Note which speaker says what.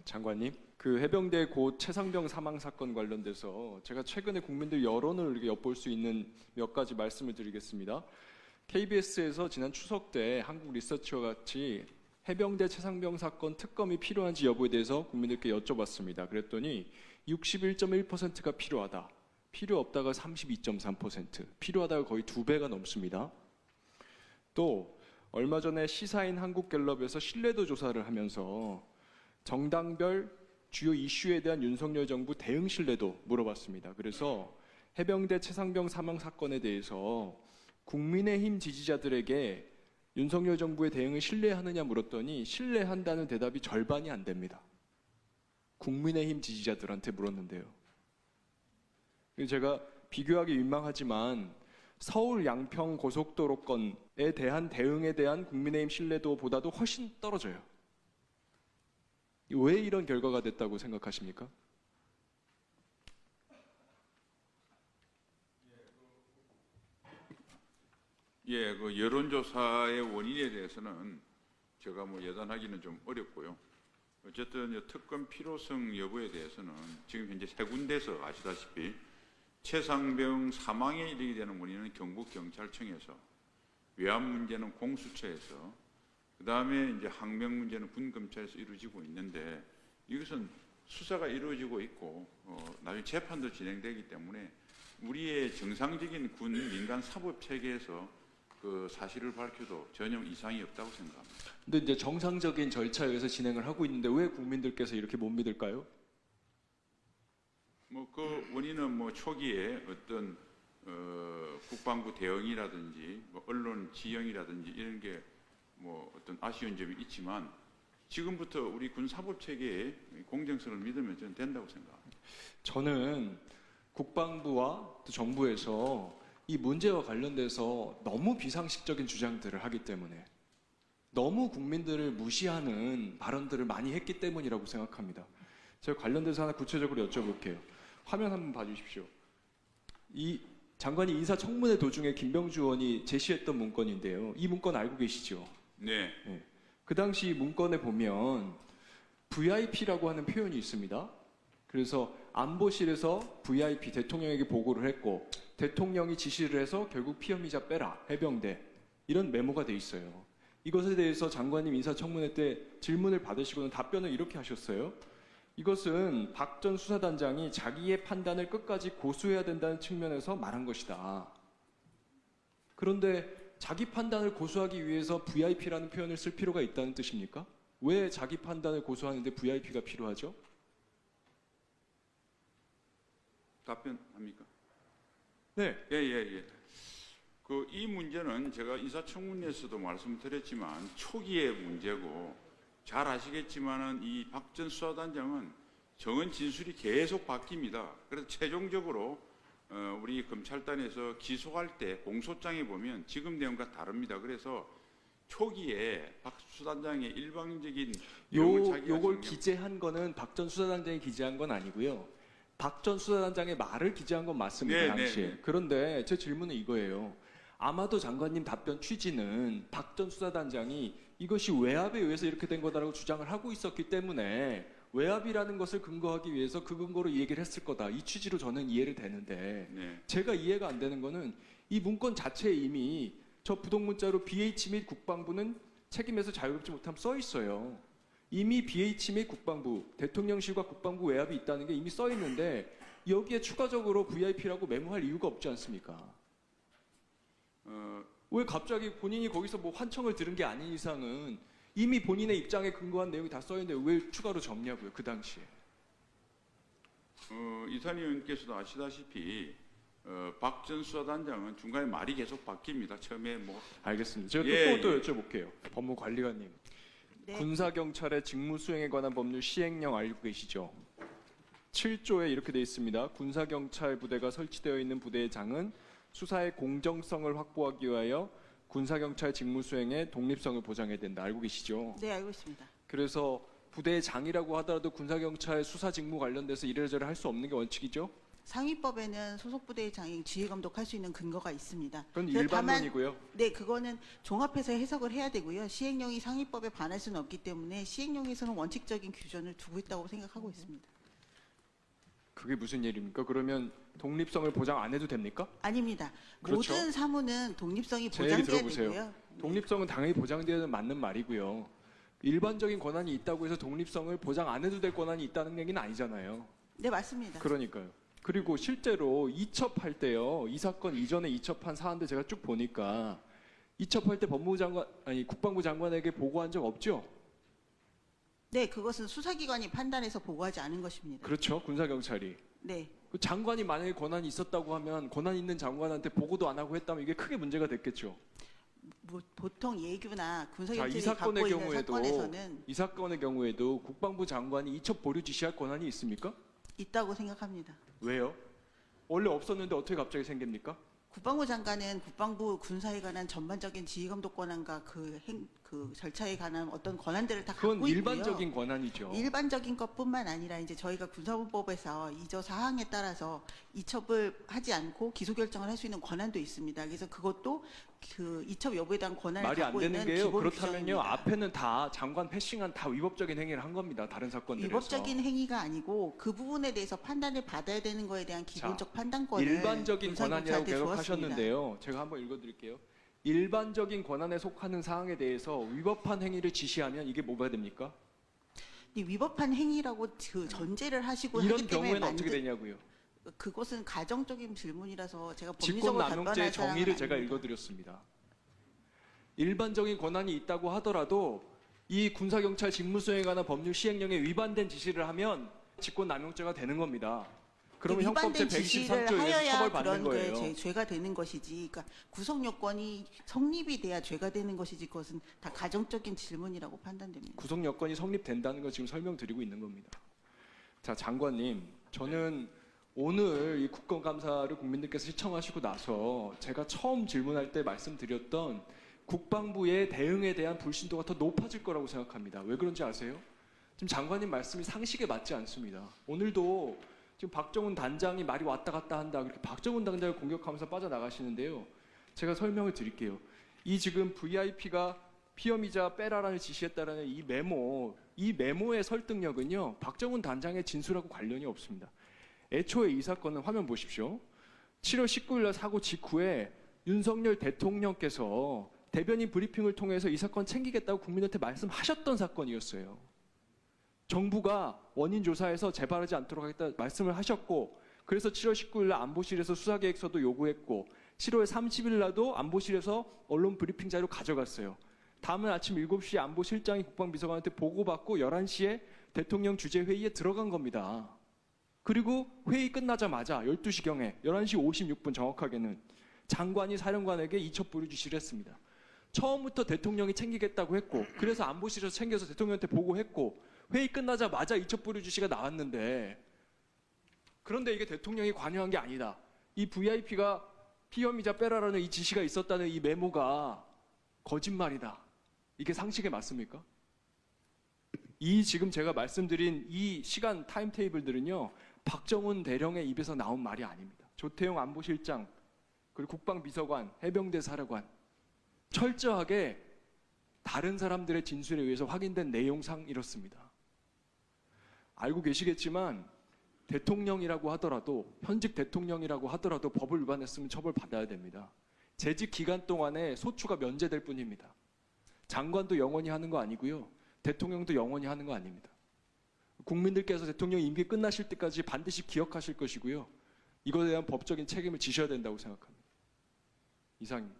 Speaker 1: 장관님, 그 해병대 고 최상병 사망 사건 관련돼서 제가 최근에 국민들 여론을 이렇게 엿볼 수 있는 몇 가지 말씀을 드리겠습니다. KBS에서 지난 추석 때 한국 리서치와 같이 해병대 최상병 사건 특검이 필요한지 여부에 대해서 국민들께 여쭤봤습니다. 그랬더니 61.1%가 필요하다. 필요 없다가 32.3%, 필요하다가 거의 2배가 넘습니다. 또 얼마 전에 시사인 한국갤럽에서 신뢰도 조사를 하면서 정당별 주요 이슈에 대한 윤석열 정부 대응 신뢰도 물어봤습니다. 그래서 해병대 최상병 사망 사건에 대해서 국민의힘 지지자들에게 윤석열 정부의 대응을 신뢰하느냐 물었더니 신뢰한다는 대답이 절반이 안 됩니다. 국민의힘 지지자들한테 물었는데요. 제가 비교하기 민망하지만 서울 양평 고속도로 건에 대한 대응에 대한 국민의힘 신뢰도보다도 훨씬 떨어져요. 왜 이런 결과가 됐다고 생각하십니까?
Speaker 2: 예, 그 여론조사의 원인에 대해서는 제가 예단하기는 좀 어렵고요. 어쨌든 특검 필요성 여부에 대해서는 지금 현재 세 군데서 아시다시피 최상병 사망에 이르게 되는 원인은 경북경찰청에서, 외압 문제는 공수처에서, 그 다음에 이제 항명 문제는 군검찰에서 이루어지고 있는데, 이것은 수사가 이루어지고 있고 나중에 재판도 진행되기 때문에 우리의 정상적인 군 민간 사법 체계에서 그 사실을 밝혀도 전혀 이상이 없다고 생각합니다.
Speaker 1: 근데 이제 정상적인 절차에 의해서 진행을 하고 있는데 왜 국민들께서 이렇게 못 믿을까요?
Speaker 2: 그 원인은 초기에 어떤 국방부 대응이라든지 언론 지형이라든지 이런 게 어떤 아쉬운 점이 있지만 지금부터 우리 군 사법 체계의 공정성을 믿으면 저는 된다고 생각합니다.
Speaker 1: 저는 국방부와 또 정부에서 이 문제와 관련돼서 너무 비상식적인 주장들을 하기 때문에, 너무 국민들을 무시하는 발언들을 많이 했기 때문이라고 생각합니다. 제가 관련돼서 하나 구체적으로 여쭤볼게요. 화면 한번 봐주십시오. 이 장관이 인사청문회 도중에 김병주 의원이 제시했던 문건인데요. 이 문건 알고 계시죠?
Speaker 2: 네.
Speaker 1: 네. 그 당시 문건에 보면 VIP라고 하는 표현이 있습니다. 그래서 안보실에서 VIP 대통령에게 보고를 했고 대통령이 지시를 해서 결국 피험이자 빼라, 해병대, 이런 메모가 돼 있어요. 이것에 대해서 장관님 인사청문회 때 질문을 받으시고는 답변을 이렇게 하셨어요. 이것은 박 전 수사단장이 자기의 판단을 끝까지 고수해야 된다는 측면에서 말한 것이다. 그런데 자기 판단을 고수하기 위해서 VIP라는 표현을 쓸 필요가 있다는 뜻입니까? 왜 자기 판단을 고수하는데 VIP가 필요하죠?
Speaker 2: 답변합니까?
Speaker 1: 네.
Speaker 2: 예. 이 문제는 제가 인사청문회에서도 말씀드렸지만 초기의 문제고, 잘 아시겠지만은 이 박 전 수사단장은 정언 진술이 계속 바뀝니다. 그래서 최종적으로 우리 검찰단에서 기소할 때 공소장에 보면 지금 내용과 다릅니다. 그래서 초기에 박 수사단장의 일방적인
Speaker 1: 요걸 기재한 거는 박 전 수사단장이 기재한 건 아니고요. 박 전 수사단장의 말을 기재한 건 맞습니다. 당시에. 그런데 제 질문은 이거예요. 아마도 장관님 답변 취지는 박 전 수사단장이 이것이 외압에 의해서 이렇게 된 거다라고 주장을 하고 있었기 때문에 외압이라는 것을 근거하기 위해서 그 근거로 이 얘기를 했을 거다, 이 취지로 저는 이해를 되는데, 제가 이해가 안 되는 거는 이 문건 자체에 이미 저 부동문자로 BH 및 국방부는 책임에서 자유롭지 못함 써 있어요. 이미 BH 및 국방부, 대통령실과 국방부 외압이 있다는 게 이미 써 있는데 여기에 추가적으로 VIP라고 메모할 이유가 없지 않습니까? 왜 갑자기 본인이 거기서 환청을 들은 게 아닌 이상은 이미 본인의 입장에 근거한 내용이 다 써 있는데 왜 추가로 적냐고요, 그 당시에.
Speaker 2: 이탄희 의원께서도 아시다시피 박 전 수사단장은 중간에 말이 계속 바뀝니다. 처음에
Speaker 1: 알겠습니다. 제가 또 여쭤볼게요. 법무관리관님. 네. 군사경찰의 직무수행에 관한 법률 시행령 알고 계시죠? 7조에 이렇게 되어 있습니다. 군사경찰 부대가 설치되어 있는 부대의 장은 수사의 공정성을 확보하기 위하여 군사경찰 직무수행의 독립성을 보장해야 된다. 알고 계시죠?
Speaker 3: 네, 알고 있습니다.
Speaker 1: 그래서 부대의 장이라고 하더라도 군사경찰 수사 직무 관련돼서 이래저래 할 수 없는 게 원칙이죠?
Speaker 3: 상위법에는 소속 부대장이 지휘 감독할 수 있는 근거가 있습니다.
Speaker 1: 그건
Speaker 3: 다만
Speaker 1: 일반론이고요.
Speaker 3: 네, 그거는 종합해서 해석을 해야 되고요. 시행령이 상위법에 반할 수는 없기 때문에 시행령에서는 원칙적인 규정을 두고 있다고 생각하고 있습니다.
Speaker 1: 그게 무슨 일입니까? 그러면 독립성을 보장 안 해도 됩니까?
Speaker 3: 아닙니다.
Speaker 1: 그렇죠.
Speaker 3: 모든 사무는 독립성이
Speaker 1: 제 얘기
Speaker 3: 보장돼야
Speaker 1: 들어보세요.
Speaker 3: 되고요.
Speaker 1: 독립성은 당연히 보장되어야 맞는 말이고요. 일반적인 권한이 있다고 해서 독립성을 보장 안 해도 될 권한이 있다는 얘기는 아니잖아요.
Speaker 3: 네, 맞습니다.
Speaker 1: 그러니까요. 그리고 실제로 이첩할 때요. 이 사건 이전에 이첩한 사안들 제가 쭉 보니까 이첩할 때 법무부 장관 아니 국방부 장관에게 보고한 적 없죠?
Speaker 3: 네, 그것은 수사기관이 판단해서 보고하지 않은 것입니다.
Speaker 1: 그렇죠. 군사 경찰이.
Speaker 3: 네,
Speaker 1: 그 장관이 만약에 권한이 있었다고 하면 권한 있는 장관한테 보고도 안 하고 했다면 이게 크게 문제가 됐겠죠.
Speaker 3: 뭐 보통 예규나
Speaker 1: 자, 이
Speaker 3: 군사경찰이
Speaker 1: 사건의
Speaker 3: 갖고 있는
Speaker 1: 경우에도
Speaker 3: 사건에서는
Speaker 1: 이 사건의 경우에도 국방부 장관이 이첩 보류 지시할 권한이 있습니까?
Speaker 3: 있다고 생각합니다.
Speaker 1: 왜요? 원래 없었는데 어떻게 갑자기 생깁니까?
Speaker 3: 국방부 장관은 국방부 군사에 관한 전반적인 지휘감독 권한과 그 절차에 관한 어떤 권한들을 다
Speaker 1: 그건
Speaker 3: 갖고 있고요.
Speaker 1: 일반적인 권한이죠.
Speaker 3: 일반적인 것뿐만 아니라 이제 저희가 군사법에서 이저 사항에 따라서 이첩을 하지 않고 기소 결정을 할 수 있는 권한도 있습니다. 그래서 그것도 그 이첩 여부에 대한 권한을
Speaker 1: 말이 안
Speaker 3: 갖고
Speaker 1: 되는
Speaker 3: 있는
Speaker 1: 게요.
Speaker 3: 기본
Speaker 1: 그렇다면요.
Speaker 3: 규정입니다.
Speaker 1: 앞에는 다 장관 패싱한 다 위법적인 행위를 한 겁니다. 다른 사건들에서.
Speaker 3: 위법적인 행위가 아니고 그 부분에 대해서 판단을 받아야 되는 거에 대한 기본적 판단권을
Speaker 1: 일반적인 권한이라고
Speaker 3: 군사경찰한테
Speaker 1: 계속하셨는데요. 제가 한번 읽어드릴게요. 일반적인 권한에 속하는 사항에 대해서 위법한 행위를 지시하면 이게 뭐가 됩니까?
Speaker 3: 이 위법한 행위라고 그 전제를 하시고
Speaker 1: 이런
Speaker 3: 하기 때문에
Speaker 1: 경우에는 어떻게 되냐고요.
Speaker 3: 그것은 가정적인 질문이라서 제가
Speaker 1: 직권
Speaker 3: 법리적으로
Speaker 1: 남용죄의
Speaker 3: 답변할 사항은
Speaker 1: 정의를 제가
Speaker 3: 아닙니다.
Speaker 1: 읽어드렸습니다. 일반적인 권한이 있다고 하더라도 이 군사경찰 직무수행에 관한 법률 시행령에 위반된 지시를 하면 직권 남용죄가 되는 겁니다. 그러면 형법
Speaker 3: 위반된 지시를
Speaker 1: 제123조에 의해서
Speaker 3: 하여야
Speaker 1: 처벌받는
Speaker 3: 그런
Speaker 1: 거예요.
Speaker 3: 거에 죄가 되는 것이지. 그러니까 구성 요건이 성립이 돼야 죄가 되는 것이지. 그것은 다 가정적인 질문이라고 판단됩니다.
Speaker 1: 구속 여건이 성립된다는 걸 지금 설명드리고 있는 겁니다. 자, 장관님, 저는 오늘 이 국정감사를 국민들께서 시청하시고 나서 제가 처음 질문할 때 말씀드렸던 국방부의 대응에 대한 불신도가 더 높아질 거라고 생각합니다. 왜 그런지 아세요? 지금 장관님 말씀이 상식에 맞지 않습니다. 오늘도 지금 박정훈 단장이 말이 왔다 갔다 한다. 그렇게 박정훈 단장을 공격하면서 빠져나가시는데요. 제가 설명을 드릴게요. 이 지금 VIP가 피험이자 빼라라는 지시했다라는 이 메모의 설득력은요. 박정훈 단장의 진술하고 관련이 없습니다. 애초에 이 사건은 화면 보십시오. 7월 19일 날 사고 직후에 윤석열 대통령께서 대변인 브리핑을 통해서 이 사건 챙기겠다고 국민한테 말씀하셨던 사건이었어요. 정부가 원인 조사해서 재발하지 않도록 하겠다 말씀을 하셨고, 그래서 7월 19일 날 안보실에서 수사계획서도 요구했고 7월 30일 날도 안보실에서 언론 브리핑 자료 가져갔어요. 다음날 아침 7시에 안보실장이 국방비서관한테 보고받고 11시에 대통령 주재회의에 들어간 겁니다. 그리고 회의 끝나자마자 12시경에 11시 56분 정확하게는 장관이 사령관에게 이첩 보류 지시를 했습니다. 처음부터 대통령이 챙기겠다고 했고, 그래서 안보실에서 챙겨서 대통령한테 보고했고, 회의 끝나자마자 이첩 보류 지시가 나왔는데, 그런데 이게 대통령이 관여한 게 아니다. 이 VIP가 피험이자 빼라라는 이 지시가 있었다는 이 메모가 거짓말이다. 이게 상식에 맞습니까? 이 지금 제가 말씀드린 이 시간 타임테이블들은요, 박정훈 대령의 입에서 나온 말이 아닙니다. 조태용 안보실장, 그리고 국방비서관, 해병대 사령관, 철저하게 다른 사람들의 진술에 의해서 확인된 내용상 이렇습니다. 알고 계시겠지만 대통령이라고 하더라도, 현직 대통령이라고 하더라도 법을 위반했으면 처벌받아야 됩니다. 재직 기간 동안에 소추가 면제될 뿐입니다. 장관도 영원히 하는 거 아니고요. 대통령도 영원히 하는 거 아닙니다. 국민들께서 대통령 임기 끝나실 때까지 반드시 기억하실 것이고요. 이거에 대한 법적인 책임을 지셔야 된다고 생각합니다. 이상입니다.